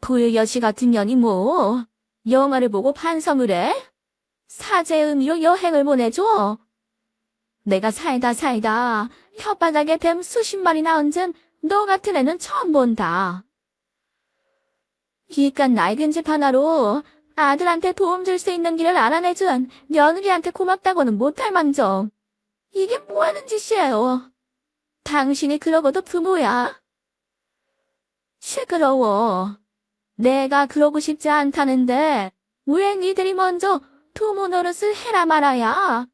불여시 같은 년이 뭐 영화를 보고 반성을 해? 사죄의 의미로 여행을 보내줘? 내가 살다 혓바닥에 뱀 수십 마리나 얹은 너 같은 애는 처음 본다. 이깟 낡은 집 하나로 아들한테 도움 줄 수 있는 길을 알아내준 며느리한테 고맙다고는 못할 망정. 이게 뭐하는 짓이에요? 당신이 그러고도 부모야. 시끄러워. 내가 그러고 싶지 않다는데 왜 니들이 먼저 부모 노릇을 해라 말아야?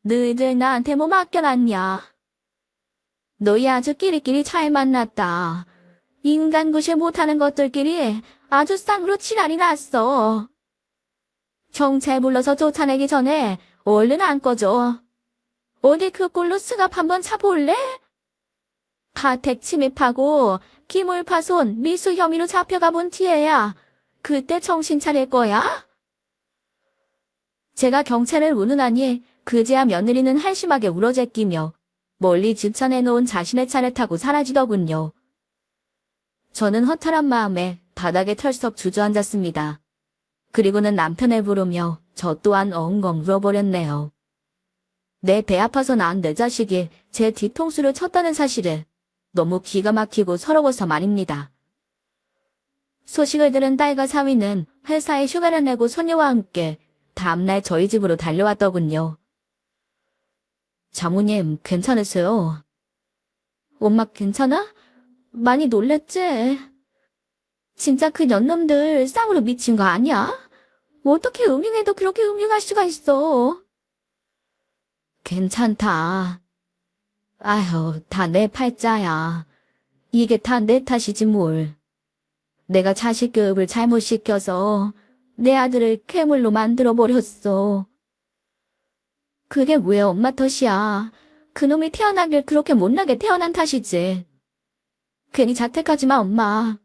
너희들 나한테 뭐 맡겨놨냐? 너희 아주 끼리끼리 잘 만났다. 인간 구실 못하는 것들끼리 아주 쌍으로 치란이 났어. 경찰 불러서 쫓아내기 전에 얼른 안 꺼져. 어디 그 꼴로 스갑 한번 차볼래? 가택 침입하고 기물 파손 미수 혐의로 잡혀가 본 뒤에야 그때 정신 차릴 거야? 제가 경찰을 운운하니 그제야 며느리는 한심하게 울어제끼며 멀리 집천해놓은 자신의 차를 타고 사라지더군요. 저는 허탈한 마음에 바닥에 털썩 주저앉았습니다. 그리고는 남편을 부르며 저 또한 엉엉 울어버렸네요. 내 배 아파서 낳은 내 자식이 제 뒤통수를 쳤다는 사실에 너무 기가 막히고 서러워서 말입니다. 소식을 들은 딸과 사위는 회사에 휴가를 내고 손녀와 함께 다음날 저희 집으로 달려왔더군요. 장모님, 괜찮으세요? 엄마 괜찮아? 많이 놀랬지? 진짜 그 년놈들 쌍으로 미친 거 아니야? 어떻게 음흉해도 그렇게 음흉할 수가 있어? 괜찮다. 아휴, 다 내 팔자야. 이게 다 내 탓이지 뭘. 내가 자식 교육을 잘못 시켜서 내 아들을 괴물로 만들어버렸어. 그게 왜 엄마 탓이야. 그놈이 태어나길 그렇게 못나게 태어난 탓이지. 괜히 자책하지 마, 엄마.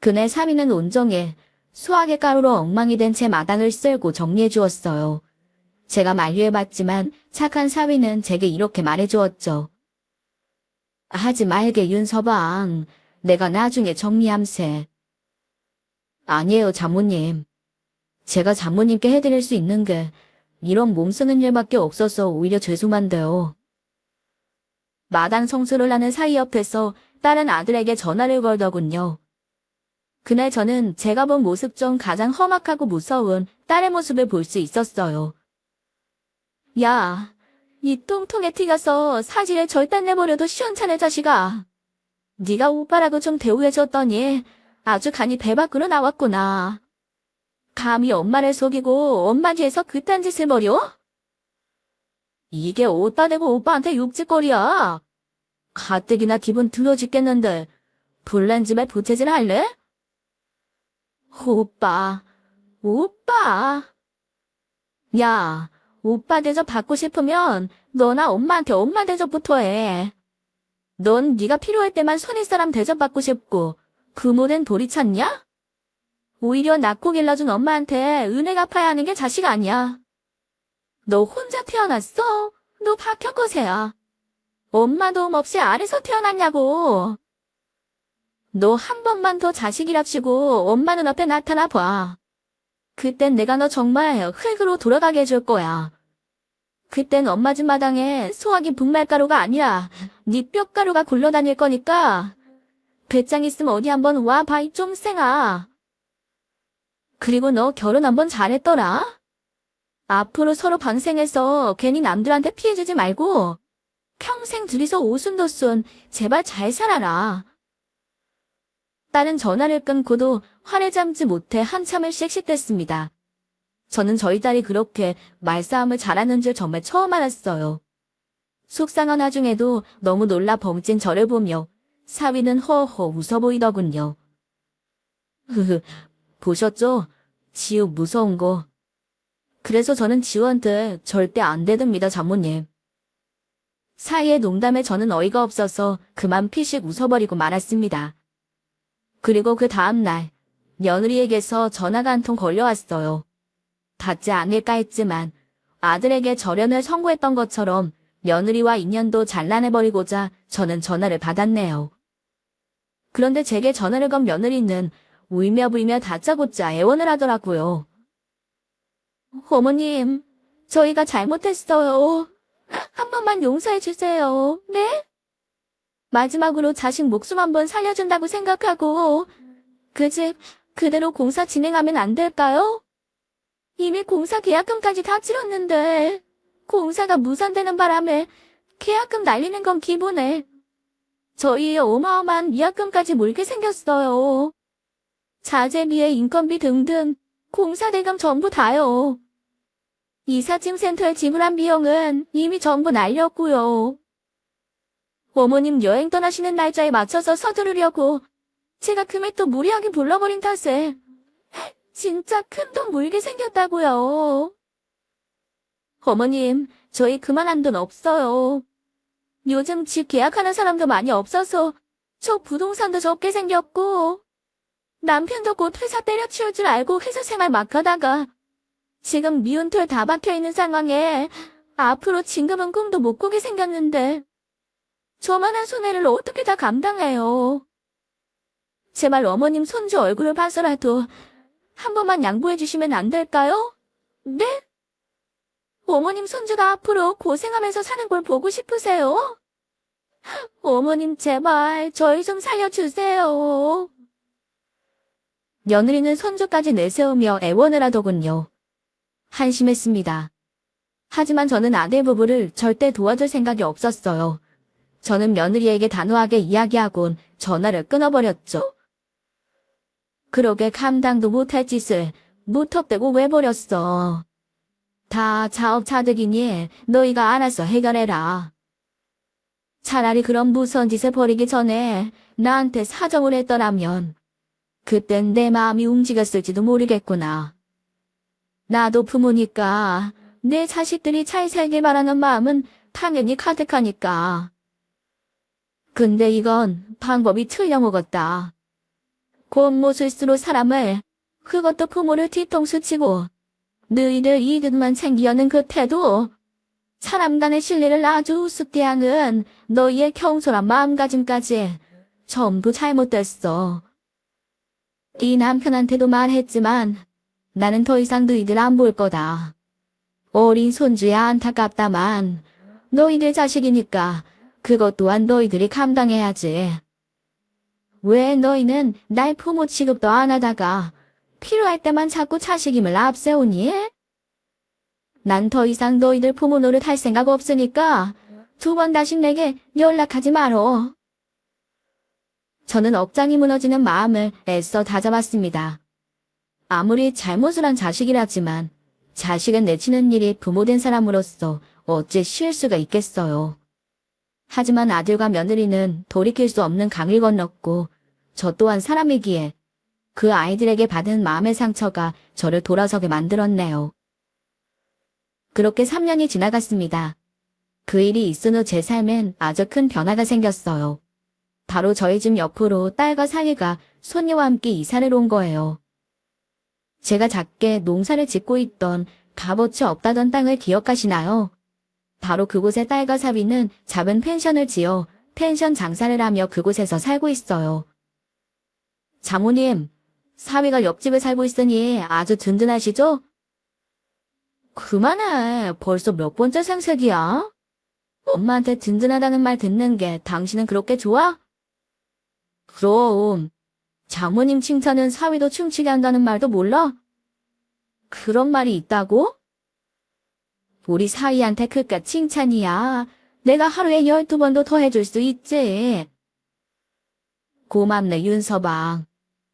그날 사위는 온종일 수학의 가루로 엉망이 된 제 마당을 쓸고 정리해 주었어요. 제가 만류해봤지만 착한 사위는 제게 이렇게 말해주었죠. 하지 말게 윤서방. 내가 나중에 정리함세. 아니에요, 장모님. 제가 장모님께 해드릴 수 있는 게 이런 몸 쓰는 일밖에 없어서 오히려 죄송한데요. 마당 청소를 하는 사이 옆에서 딸은 아들에게 전화를 걸더군요. 그날 저는 제가 본 모습 중 가장 험악하고 무서운 딸의 모습을 볼 수 있었어요. 야, 이 뚱뚱에 튀겨서 사지를 절단 내버려도 시원찮을 자식아. 네가 오빠라고 좀 대우해줬더니 아주 간이 배 밖으로 나왔구나. 감히 엄마를 속이고 엄마 뒤에서 그딴 짓을 벌여? 이게 어디다 대고 오빠한테 육지거리야. 가뜩이나 기분 들어 죽겠는데 불난 집에 부채질 할래? 오빠. 야, 오빠 대접 받고 싶으면 너나 엄마한테 엄마 대접부터 해. 넌 네가 필요할 때만 손윗 사람 대접받고 싶고 부모된 돌이 찾냐? 오히려 낳고 길러준 엄마한테 은혜 갚아야 하는 게 자식 아니야. 너 혼자 태어났어? 너 박혁거세야. 엄마 도움 없이 아래서 태어났냐고. 너 한 번만 더 자식이랍시고 엄마 눈앞에 나타나 봐. 그땐 내가 너 정말 흙으로 돌아가게 해줄 거야. 그땐 엄마 집 마당에 소화기 분말가루가 아니라 네 뼈가루가 굴러다닐 거니까 배짱 있으면 어디 한번 와봐 이 쫌생아. 그리고 너 결혼 한번 잘했더라? 앞으로 서로 방생해서 괜히 남들한테 피해주지 말고 평생 둘이서 오순도순 제발 잘 살아라. 딸은 전화를 끊고도 화를 참지 못해 한참을 씩씩댔습니다. 저는 저희 딸이 그렇게 말싸움을 잘하는 줄 정말 처음 알았어요. 속상한 와중에도 너무 놀라 벙찐 저를 보며 사위는 허허 웃어 보이더군요. 보셨죠? 지우 무서운 거. 그래서 저는 지우한테 절대 안 대듭니다, 장모님. 사이의 농담에 저는 어이가 없어서 그만 피식 웃어버리고 말았습니다. 그리고 그 다음날 며느리에게서 전화가 한 통 걸려왔어요. 받지 않을까 했지만 아들에게 절연을 선고했던 것처럼 며느리와 인연도 잘라내버리고자 저는 전화를 받았네요. 그런데 제게 전화를 건 며느리는 울며불며 다짜고짜 애원을 하더라고요. 어머님, 저희가 잘못했어요. 한 번만 용서해 주세요. 네? 마지막으로 자식 목숨 한번 살려준다고 생각하고 그 집 그대로 공사 진행하면 안 될까요? 이미 공사 계약금까지 다 치렀는데 공사가 무산되는 바람에 계약금 날리는 건 기본에 저희의 어마어마한 위약금까지 물게 생겼어요. 자재비에 인건비 등등 공사 대금 전부 다요. 이삿짐 센터에 지불한 비용은 이미 전부 날렸고요. 어머님 여행 떠나시는 날짜에 맞춰서 서두르려고 제가 금액도 무리하게 불러버린 탓에 진짜 큰돈 물게 생겼다고요. 어머님, 저희 그만한 돈 없어요. 요즘 집 계약하는 사람도 많이 없어서 저 부동산도 적게 생겼고 남편도 곧 회사 때려치울 줄 알고 회사 생활 막 하다가 지금 미운 털 다 박혀있는 상황에 앞으로 진급은 꿈도 못 꾸게 생겼는데 저만한 손해를 어떻게 다 감당해요. 제발 어머님 손주 얼굴을 봐서라도 한 번만 양보해 주시면 안 될까요? 네? 어머님 손주가 앞으로 고생하면서 사는 걸 보고 싶으세요? 어머님 제발 저희 좀 살려주세요. 며느리는 손주까지 내세우며 애원을 하더군요. 한심했습니다. 하지만 저는 아들 부부를 절대 도와줄 생각이 없었어요. 저는 며느리에게 단호하게 이야기하곤 전화를 끊어버렸죠. 그러게 감당도 못할 짓을 무턱대고 왜 버렸어. 다 자업자득이니 너희가 알아서 해결해라. 차라리 그런 무서운 짓을 벌이기 전에 나한테 사정을 했더라면 그땐 내 마음이 움직였을지도 모르겠구나. 나도 부모니까 내 자식들이 잘 살길 바라는 마음은 당연히 가득하니까. 근데 이건 방법이 틀려먹었다. 곤모술수로 사람을, 그것도 부모를 뒤통수 치고 너희들 이득만 챙기려는 그 태도, 사람 간의 신뢰를 아주 우습게 하는 너희의 경솔한 마음가짐까지 전부 잘못됐어. 이 남편한테도 말했지만 나는 더 이상 너희들 안 볼 거다. 어린 손주야 안타깝다만 너희들 자식이니까 그것 또한 너희들이 감당해야지. 왜 너희는 날 부모 취급도 안 하다가 필요할 때만 자꾸 자식임을 앞세우니? 난 더 이상 너희들 부모 노릇 할 생각 없으니까 두 번 다시 내게 연락하지 말어. 저는 억장이 무너지는 마음을 애써 다잡았습니다. 아무리 잘못을 한 자식이라지만 자식은 내치는 일이 부모된 사람으로서 어찌 쉬울 수가 있겠어요. 하지만 아들과 며느리는 돌이킬 수 없는 강을 건넜고 저 또한 사람이기에 그 아이들에게 받은 마음의 상처가 저를 돌아서게 만들었네요. 그렇게 3년이 지나갔습니다. 그 일이 있은 후 제 삶엔 아주 큰 변화가 생겼어요. 바로 저희 집 옆으로 딸과 사위가 손녀와 함께 이사를 온 거예요. 제가 작게 농사를 짓고 있던 값어치 없다던 땅을 기억하시나요? 바로 그곳에 딸과 사위는 작은 펜션을 지어 펜션 장사를 하며 그곳에서 살고 있어요. 장모님, 사위가 옆집에 살고 있으니 아주 든든하시죠? 그만해. 벌써 몇 번째 생색이야? 엄마한테 든든하다는 말 듣는 게 당신은 그렇게 좋아? 그럼 장모님 칭찬은 사위도 춤추게 한다는 말도 몰라? 그런 말이 있다고? 우리 사위한테 그깟 칭찬이야. 내가 하루에 12번도 더 해줄 수 있지. 고맙네 윤서방.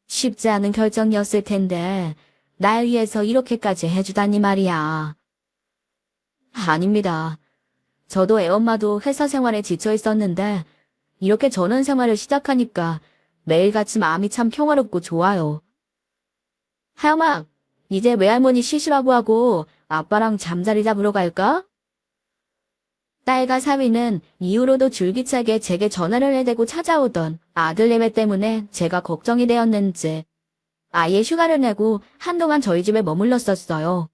쉽지 않은 결정이었을 텐데 날 위해서 이렇게까지 해주다니 말이야. 아닙니다. 저도 애엄마도 회사 생활에 지쳐 있었는데 이렇게 전원 생활을 시작하니까 매일같이 마음이 참 평화롭고 좋아요. 하영아, 이제 외할머니 쉬시라고 하고 아빠랑 잠자리 잡으러 갈까? 딸과 사위는 이후로도 줄기차게 제게 전화를 해대고 찾아오던 아들 내외 때문에 제가 걱정이 되었는지 아예 휴가를 내고 한동안 저희 집에 머물렀었어요.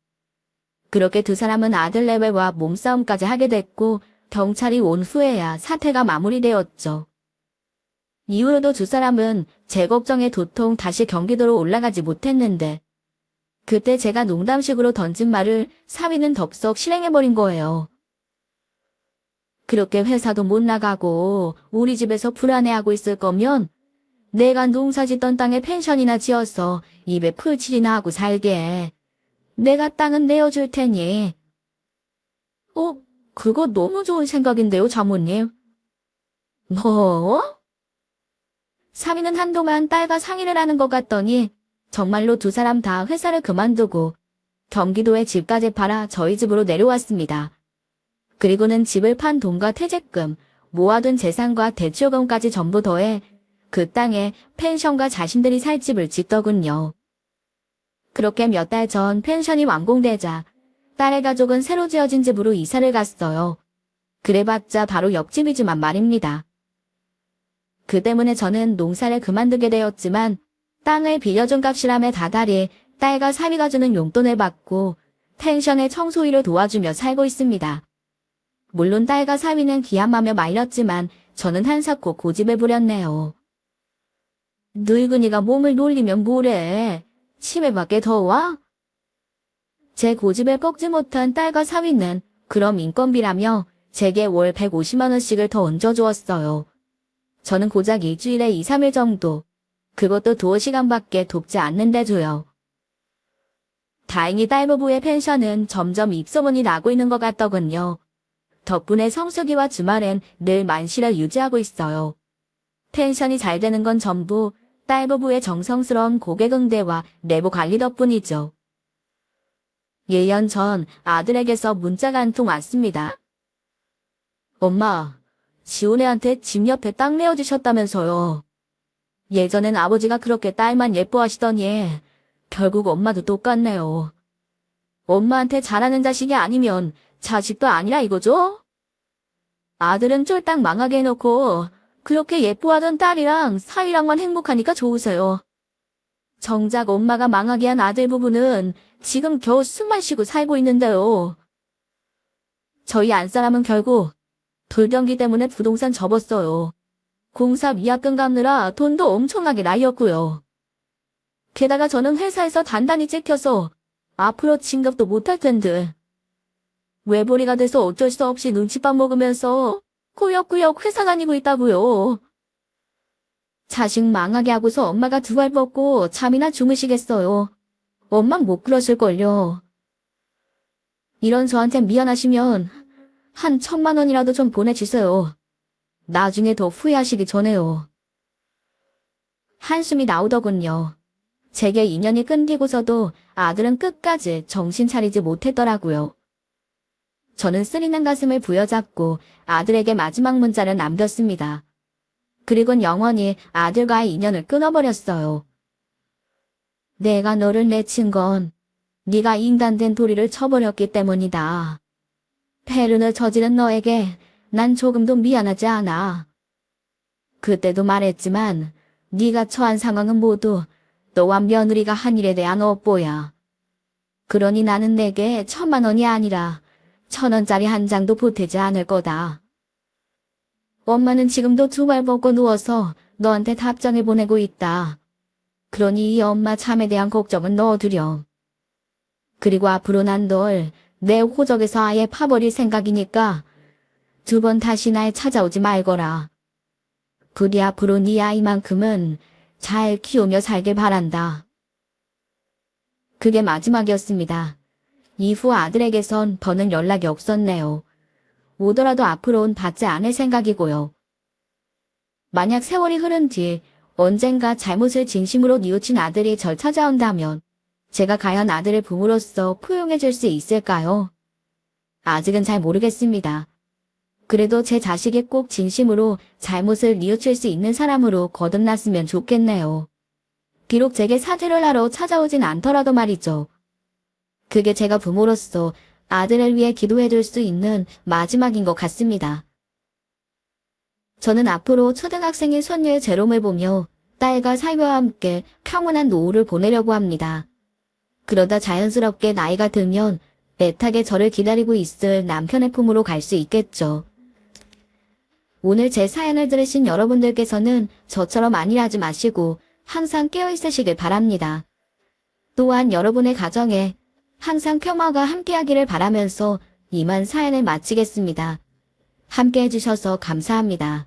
그렇게 두 사람은 아들 내외와 몸싸움까지 하게 됐고 경찰이 온 후에야 사태가 마무리되었죠. 이후로도 두 사람은 제 걱정에 도통 다시 경기도로 올라가지 못했는데 그때 제가 농담식으로 던진 말을 사위는 덥석 실행해버린 거예요. 그렇게 회사도 못 나가고 우리 집에서 불안해하고 있을 거면 내가 농사 짓던 땅에 펜션이나 지어서 입에 풀칠이나 하고 살게. 내가 땅은 내어줄 테니. 그거 너무 좋은 생각인데요, 장모님. 뭐? 사위는 한동안 딸과 상의를 하는 것 같더니 정말로 두 사람 다 회사를 그만두고 경기도에 집까지 팔아 저희 집으로 내려왔습니다. 그리고는 집을 판 돈과 퇴직금, 모아둔 재산과 대출금까지 전부 더해 그 땅에 펜션과 자신들이 살 집을 짓더군요. 그렇게 몇 달 전 펜션이 완공되자 딸의 가족은 새로 지어진 집으로 이사를 갔어요. 그래봤자 바로 옆집이지만 말입니다. 그 때문에 저는 농사를 그만두게 되었지만 땅을 빌려준 값이라며 다달이 딸과 사위가 주는 용돈을 받고 펜션의 청소일을 도와주며 살고 있습니다. 물론 딸과 사위는 기함하며 말렸지만 저는 한사코 고집을 부렸네요. 늙은이가 몸을 놀리면 뭐래? 치매밖에 더 와? 제 고집을 꺾지 못한 딸과 사위는 그럼 인건비라며 제게 월 150만 원씩을 더 얹어주었어요. 저는 고작 일주일에 2, 3일 정도, 그것도 2시간밖에 돕지 않는데 줘요. 다행히 딸부부의 펜션은 점점 입소문이 나고 있는 것 같더군요. 덕분에 성수기와 주말엔 늘 만실을 유지하고 있어요. 펜션이 잘 되는 건 전부 딸부부의 정성스러운 고객 응대와 내부 관리 덕분이죠. 1년 전 아들에게서 문자가 한 통 왔습니다. 엄마, 지훈애한테 집 옆에 땅 내어주셨다면서요. 예전엔 아버지가 그렇게 딸만 예뻐하시더니 결국 엄마도 똑같네요. 엄마한테 잘하는 자식이 아니면 자식도 아니라 이거죠? 아들은 쫄딱 망하게 해놓고 그렇게 예뻐하던 딸이랑 사위랑만 행복하니까 좋으세요. 정작 엄마가 망하게 한 아들 부부는 지금 겨우 숨만 쉬고 살고 있는데요. 저희 안사람은 결국 돌경기 때문에 부동산 접었어요. 공사 미약금 갚느라 돈도 엄청나게 날렸고요. 게다가 저는 회사에서 단단히 찍혀서 앞으로 진급도 못할 텐데 외벌이가 돼서 어쩔 수 없이 눈칫밥 먹으면서 꾸역꾸역 회사 다니고 있다고요. 자식 망하게 하고서 엄마가 두 발 뻗고 잠이나 주무시겠어요. 엄만 못 그러실걸요. 이런 저한테 미안하시면 한 1,000만 원이라도 좀 보내주세요. 나중에 더 후회하시기 전에요. 한숨이 나오더군요. 제게 인연이 끊기고서도 아들은 끝까지 정신 차리지 못했더라고요. 저는 쓰리는 가슴을 부여잡고 아들에게 마지막 문자를 남겼습니다. 그리곤 영원히 아들과의 인연을 끊어버렸어요. 내가 너를 내친 건 네가 인간된 도리를 쳐버렸기 때문이다. 폐륜을 저지른 너에게 난 조금도 미안하지 않아. 그때도 말했지만 네가 처한 상황은 모두 너와 며느리가 한 일에 대한 업보야. 그러니 나는 내게 1,000만 원이 아니라 1,000원짜리 한 장도 보태지 않을 거다. 엄마는 지금도 두 발 뻗고 누워서 너한테 답장을 보내고 있다. 그러니 이 엄마 참에 대한 걱정은 넣어두렴. 그리고 앞으로 난 널 내 호적에서 아예 파버릴 생각이니까 2번 다시 날 찾아오지 말거라. 부디 앞으로 네 아이만큼은 잘 키우며 살길 바란다. 그게 마지막이었습니다. 이후 아들에게선 더는 연락이 없었네요. 오더라도 앞으로는 받지 않을 생각이고요. 만약 세월이 흐른 뒤 언젠가 잘못을 진심으로 뉘우친 아들이 절 찾아온다면 제가 과연 아들을 부모로서 포용해 줄 수 있을까요? 아직은 잘 모르겠습니다. 그래도 제 자식이 꼭 진심으로 잘못을 뉘우칠 수 있는 사람으로 거듭났으면 좋겠네요. 비록 제게 사죄를 하러 찾아오진 않더라도 말이죠. 그게 제가 부모로서 아들을 위해 기도해줄 수 있는 마지막인 것 같습니다. 저는 앞으로 초등학생인 손녀의 재롱을 보며 딸과 사위와 함께 평온한 노후를 보내려고 합니다. 그러다 자연스럽게 나이가 들면 애타게 저를 기다리고 있을 남편의 품으로 갈 수 있겠죠. 오늘 제 사연을 들으신 여러분들께서는 저처럼 안일하지 마시고 항상 깨어있으시길 바랍니다. 또한 여러분의 가정에 항상 평화가 함께하기를 바라면서 이만 사연을 마치겠습니다. 함께 해주셔서 감사합니다.